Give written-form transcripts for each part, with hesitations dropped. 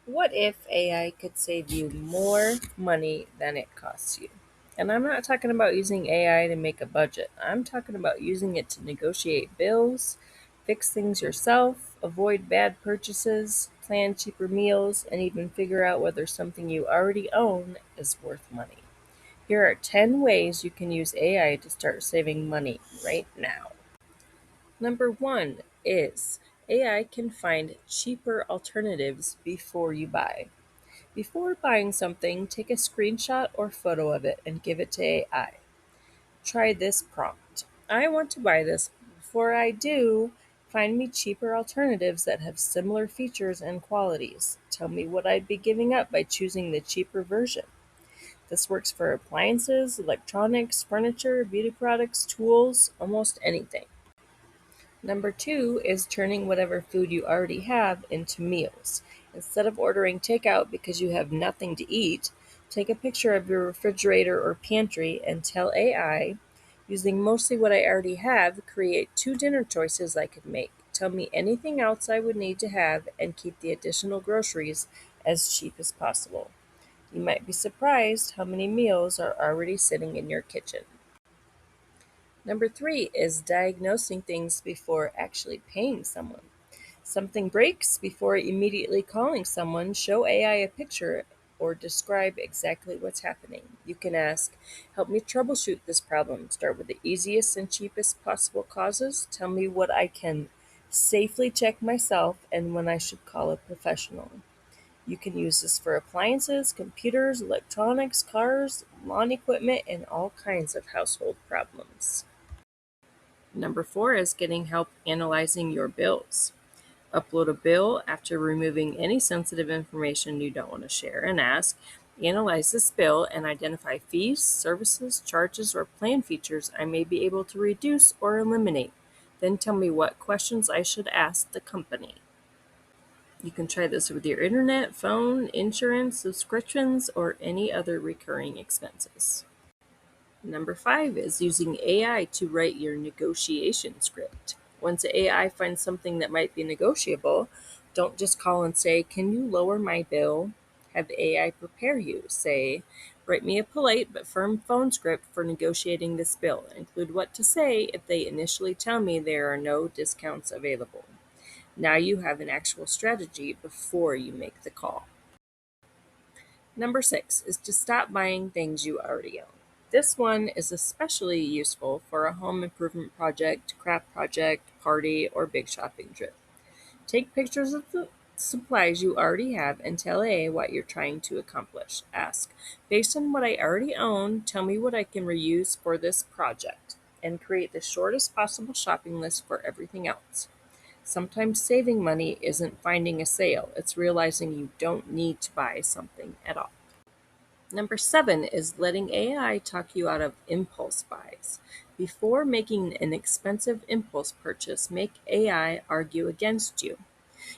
What if AI could save you more money than it costs you? And I'm not talking about using AI to make a budget. I'm talking about using it to negotiate bills, fix things yourself, avoid bad purchases, plan cheaper meals, and even figure out whether something you already own is worth money. Here are 10 ways you can use AI to start saving money right now. Number one is AI can find cheaper alternatives before you buy. Before buying something, take a screenshot or photo of it and give it to AI. Try this prompt. I want to buy this. Before I do, find me cheaper alternatives that have similar features and qualities. Tell me what I'd be giving up by choosing the cheaper version. This works for appliances, electronics, furniture, beauty products, tools, almost anything. Number two is turning whatever food you already have into meals. Instead of ordering takeout because you have nothing to eat, take a picture of your refrigerator or pantry and tell AI, using mostly what I already have, create two dinner choices I could make. Tell me anything else I would need to have and keep the additional groceries as cheap as possible. You might be surprised how many meals are already sitting in your kitchen. Number three is diagnosing things before actually paying someone. Something breaks before immediately calling someone, show AI a picture or describe exactly what's happening. You can ask, help me troubleshoot this problem. Start with the easiest and cheapest possible causes. Tell me what I can safely check myself and when I should call a professional. You can use this for appliances, computers, electronics, cars, lawn equipment, and all kinds of household problems. Number four is getting help analyzing your bills. Upload a bill after removing any sensitive information you don't want to share and ask, analyze this bill and identify fees, services, charges, or plan features I may be able to reduce or eliminate. Then tell me what questions I should ask the company. You can try this with your internet, phone, insurance, subscriptions, or any other recurring expenses. Number five is using AI to write your negotiation script. Once AI finds something that might be negotiable, don't just call and say, can you lower my bill? Have AI prepare you. Say, write me a polite but firm phone script for negotiating this bill. Include what to say if they initially tell me there are no discounts available. Now you have an actual strategy before you make the call. Number six is to stop buying things you already own. This one is especially useful for a home improvement project, craft project, party, or big shopping trip. Take pictures of the supplies you already have and tell AI what you're trying to accomplish. Ask, based on what I already own, tell me what I can reuse for this project, and create the shortest possible shopping list for everything else. Sometimes saving money isn't finding a sale, it's realizing you don't need to buy something at all. Number seven is letting AI talk you out of impulse buys. Before making an expensive impulse purchase, make AI argue against you.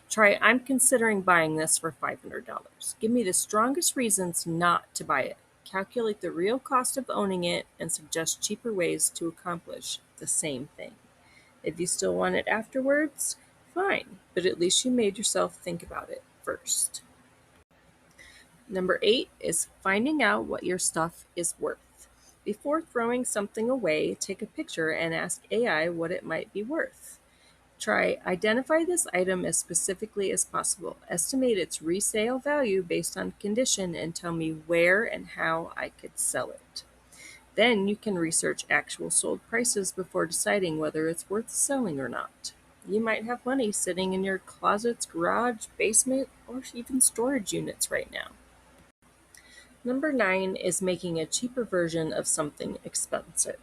Try, I'm considering buying this for $500. Give me the strongest reasons not to buy it. Calculate the real cost of owning it and suggest cheaper ways to accomplish the same thing. If you still want it afterwards, fine, but at least you made yourself think about it first. Number eight is finding out what your stuff is worth. Before throwing something away, take a picture and ask AI what it might be worth. Try, identify this item as specifically as possible, estimate its resale value based on condition, and tell me where and how I could sell it. Then you can research actual sold prices before deciding whether it's worth selling or not. You might have money sitting in your closets, garage, basement, or even storage units right now. Number nine is making a cheaper version of something expensive.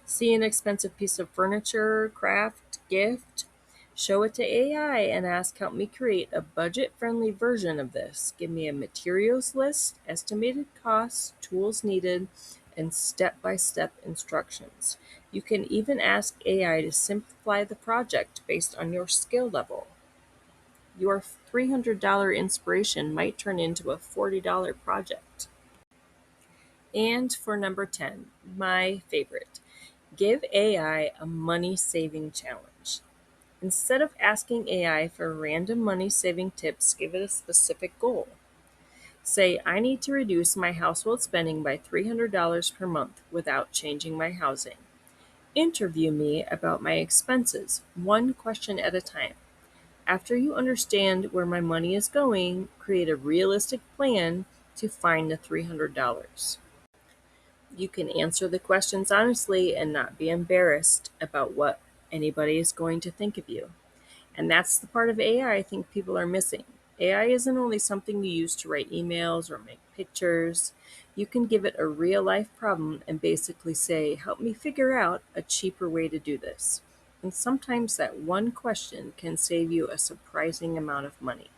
See an expensive piece of furniture, craft, gift, show it to AI and ask, help me create a budget friendly version of this. Give me a materials list, estimated costs, tools needed, and step by step instructions. You can even ask AI to simplify the project based on your skill level. Your $300 inspiration might turn into a $40 project. And for number 10, my favorite, give AI a money saving challenge. Instead of asking AI for random money saving tips, give it a specific goal. Say, I need to reduce my household spending by $300 per month without changing my housing. Interview me about my expenses, one question at a time. After you understand where my money is going, create a realistic plan to find the $300. You can answer the questions honestly and not be embarrassed about what anybody is going to think of you. And that's the part of AI I think people are missing. AI isn't only something you use to write emails or make pictures. You can give it a real life problem and basically say, help me figure out a cheaper way to do this. And sometimes that one question can save you a surprising amount of money.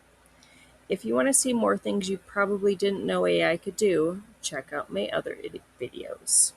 If you want to see more things you probably didn't know AI could do, check out my other videos.